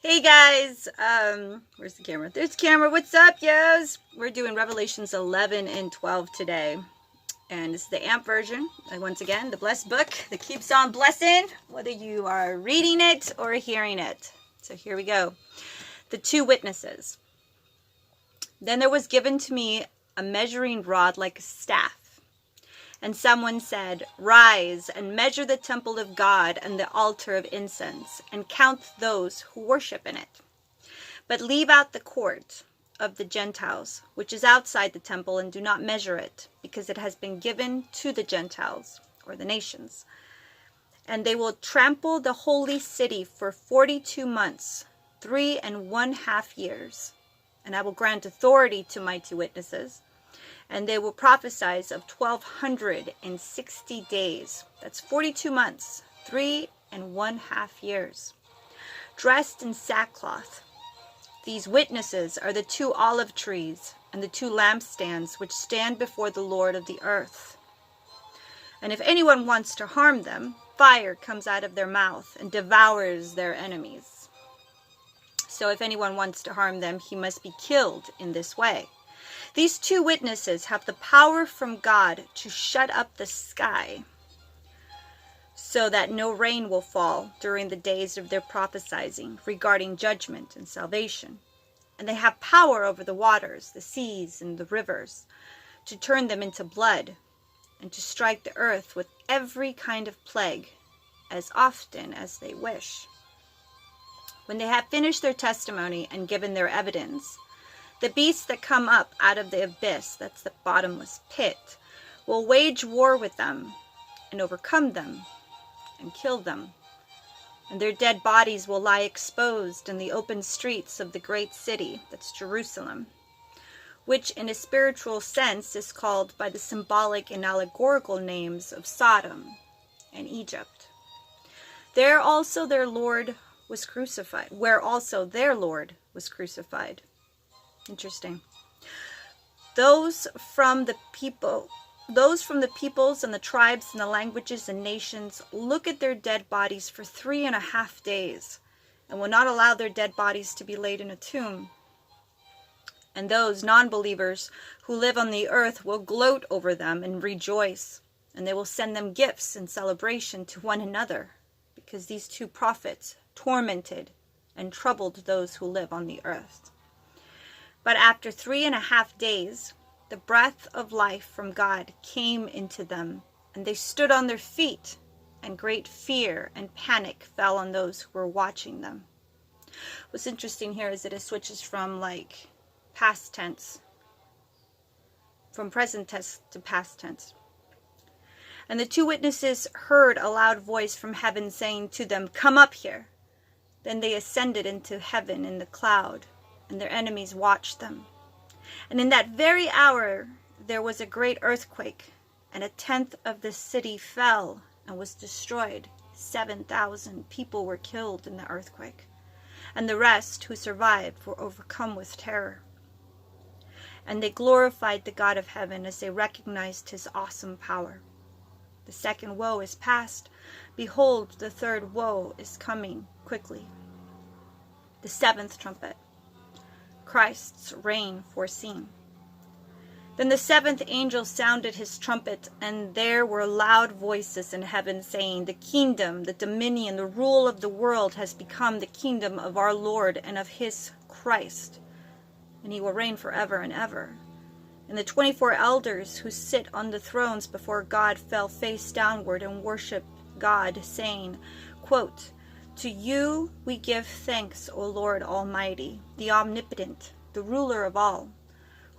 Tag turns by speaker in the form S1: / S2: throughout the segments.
S1: Hey guys, where's the camera? There's the camera. What's up, yos? We're doing Revelations 11 and 12 today. And this is the AMP version. And once again, the blessed book that keeps on blessing, whether you are reading it or hearing it. So here we go. The two witnesses. Then there was given to me a measuring rod like a staff. And someone said, "Rise and measure the temple of God and the altar of incense, and count those who worship in it. But leave out the court of the Gentiles, which is outside the temple, and do not measure it, because it has been given to the Gentiles," or the nations. "And they will trample the holy city for 42 months, 3½ years. And I will grant authority to my two witnesses, and they will prophesy of 1260 days." That's 42 months, 3½ years. "Dressed in sackcloth. These witnesses are the two olive trees and the two lampstands which stand before the Lord of the earth. And if anyone wants to harm them, fire comes out of their mouth and devours their enemies. So if anyone wants to harm them, he must be killed in this way. These two witnesses have the power from God to shut up the sky, so that no rain will fall during the days of their prophesying regarding judgment and salvation. And they have power over the waters, the seas, and the rivers, to turn them into blood, and to strike the earth with every kind of plague, as often as they wish. When they have finished their testimony and given their evidence, the beasts that come up out of the abyss," that's the bottomless pit, "will wage war with them and overcome them and kill them. And their dead bodies will lie exposed in the open streets of the great city," that's Jerusalem, "which in a spiritual sense is called by the symbolic and allegorical names of Sodom and Egypt. There also their Lord was crucified, where also their Lord was crucified." Interesting. Those from the peoples and the tribes and the languages and nations look at their dead bodies for 3½ days, and will not allow their dead bodies to be laid in a tomb. And those non-believers who live on the earth will gloat over them and rejoice, and they will send them gifts in celebration to one another, because these two prophets tormented and troubled those who live on the earth. But after 3½ days, the breath of life from God came into them, and they stood on their feet, and great fear and panic fell on those who were watching them. What's interesting here is that it switches from like past tense, from present tense to past tense. "And the two witnesses heard a loud voice from heaven saying to them, 'Come up here.' Then they ascended into heaven in the cloud, and their enemies watched them. And in that very hour there was a great earthquake, and 1/10 of the city fell and was destroyed. 7,000 people were killed in the earthquake, and the rest who survived were overcome with terror. And they glorified the God of heaven as they recognized his awesome power. The second woe is past. Behold, the third woe is coming quickly. The seventh trumpet. Christ's reign foreseen. Then the seventh angel sounded his trumpet, and there were loud voices in heaven saying, 'The kingdom, the dominion, the rule of the world has become the kingdom of our Lord and of his Christ, and he will reign forever and ever.' And the 24 elders who sit on the thrones before God fell face downward and worshiped God, saying, quote, 'To you we give thanks, O Lord Almighty, the omnipotent, the ruler of all,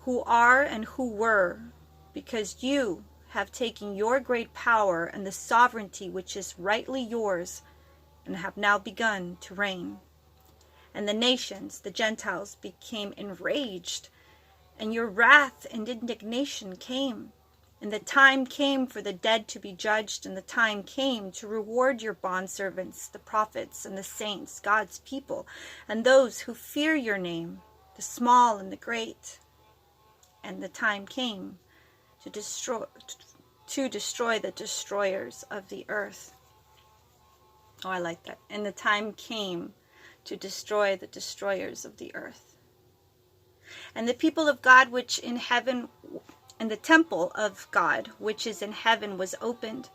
S1: who are and who were, because you have taken your great power and the sovereignty which is rightly yours, and have now begun to reign. And the nations, the Gentiles, became enraged, and your wrath and indignation came. And the time came for the dead to be judged, and the time came to reward your bondservants, the prophets and the saints, God's people, and those who fear your name, the small and the great. And the time came to destroy the destroyers of the earth." Oh, I like that. "And the time came to destroy the destroyers of the earth. And the people of God which in heaven, and the temple of God which is in heaven was opened,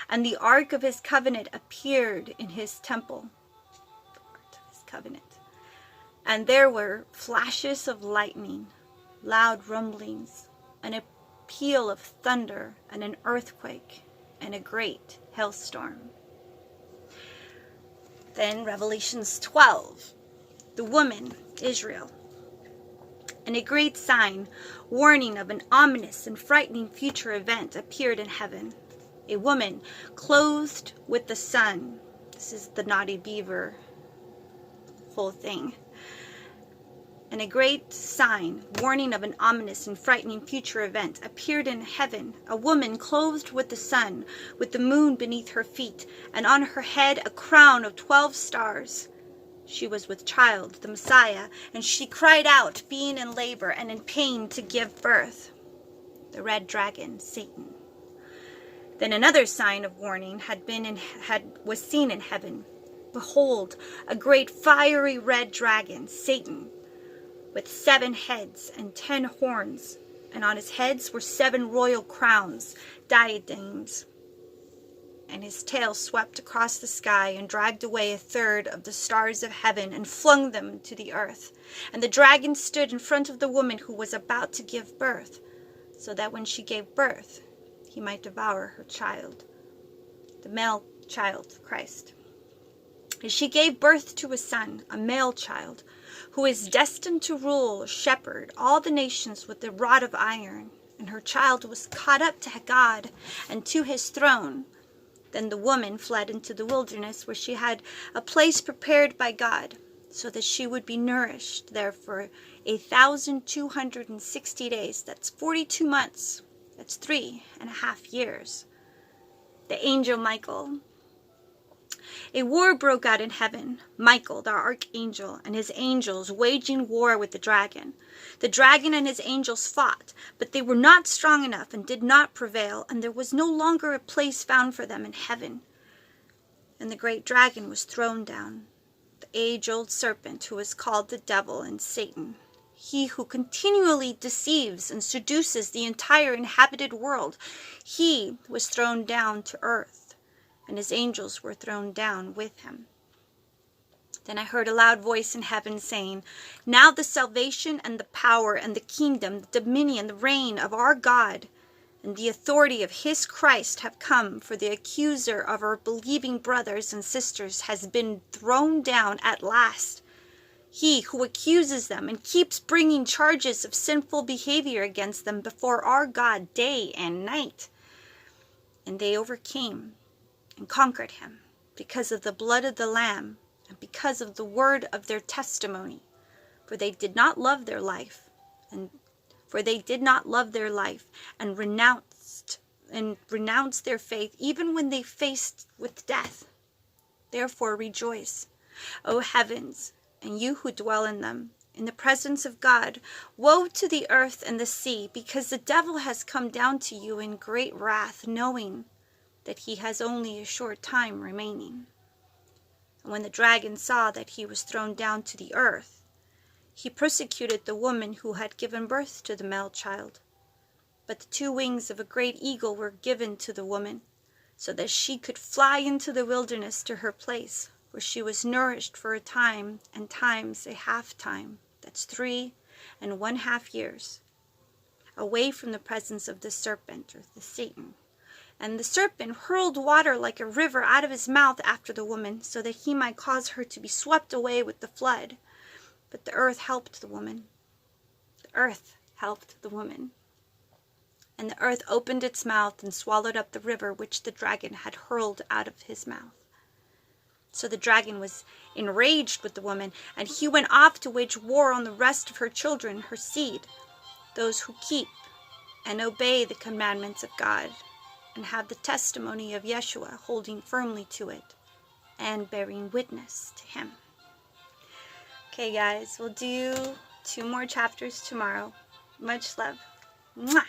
S1: and the ark of his covenant appeared in his temple. The ark of his covenant. And there were flashes of lightning, loud rumblings, and a peal of thunder, and an earthquake, and a great hailstorm. Then Revelations 12, the woman, Israel. And a great sign, warning of an ominous and frightening future event, appeared in heaven. A woman clothed with the sun. This is the naughty beaver whole thing. And a great sign, warning of an ominous and frightening future event, appeared in heaven. A woman clothed with the sun, with the moon beneath her feet, and on her head a crown of 12 stars. She was with child, the Messiah, and she cried out, being in labor and in pain to give birth. The red dragon, Satan. Then another sign of warning was seen in heaven. Behold, a great fiery red dragon, Satan, with 7 heads and 10 horns, and on his heads were 7 royal crowns, diadems. And his tail swept across the sky and dragged away 1/3 of the stars of heaven and flung them to the earth. And the dragon stood in front of the woman who was about to give birth, so that when she gave birth, he might devour her child, the male child, Christ. And she gave birth to a son, a male child, who is destined to rule, shepherd all the nations with a rod of iron. And her child was caught up to God and to his throne. Then the woman fled into the wilderness, where she had a place prepared by God, so that she would be nourished there for 1,260 days. That's 42 months. That's 3.5 years. The angel Michael. A war broke out in heaven. Michael, the archangel, and his angels waging war with the dragon. The dragon and his angels fought, but they were not strong enough and did not prevail, and there was no longer a place found for them in heaven. And the great dragon was thrown down, the age-old serpent who is called the devil and Satan, he who continually deceives and seduces the entire inhabited world. He was thrown down to earth, and his angels were thrown down with him. Then I heard a loud voice in heaven saying, Now the salvation and the power and the kingdom, the dominion, the reign of our God and the authority of his Christ have come, for the accuser of our believing brothers and sisters has been thrown down at last. He who accuses them and keeps bringing charges of sinful behavior against them before our God day and night. And they overcame and conquered him because of the blood of the Lamb and because of the word of their testimony. For they did not love their life, and renounced their faith even when they faced with death. Therefore rejoice, O heavens, and you who dwell in them, in the presence of God. Woe to the earth and the sea, because the devil has come down to you in great wrath, knowing that he has only a short time remaining. And when the dragon saw that he was thrown down to the earth, he persecuted the woman who had given birth to the male child. But the 2 wings of a great eagle were given to the woman, so that she could fly into the wilderness to her place, where she was nourished for a time and times a half time. That's 3.5 years, away from the presence of the serpent, or the Satan. And the serpent hurled water like a river out of his mouth after the woman, so that he might cause her to be swept away with the flood. But the earth helped the woman. The earth helped the woman. And the earth opened its mouth and swallowed up the river which the dragon had hurled out of his mouth. So the dragon was enraged with the woman, and he went off to wage war on the rest of her children, her seed, those who keep and obey the commandments of God, and have the testimony of Yeshua, holding firmly to it and bearing witness to him. Okay, guys, we'll do 2 more chapters tomorrow. Much love. Mwah!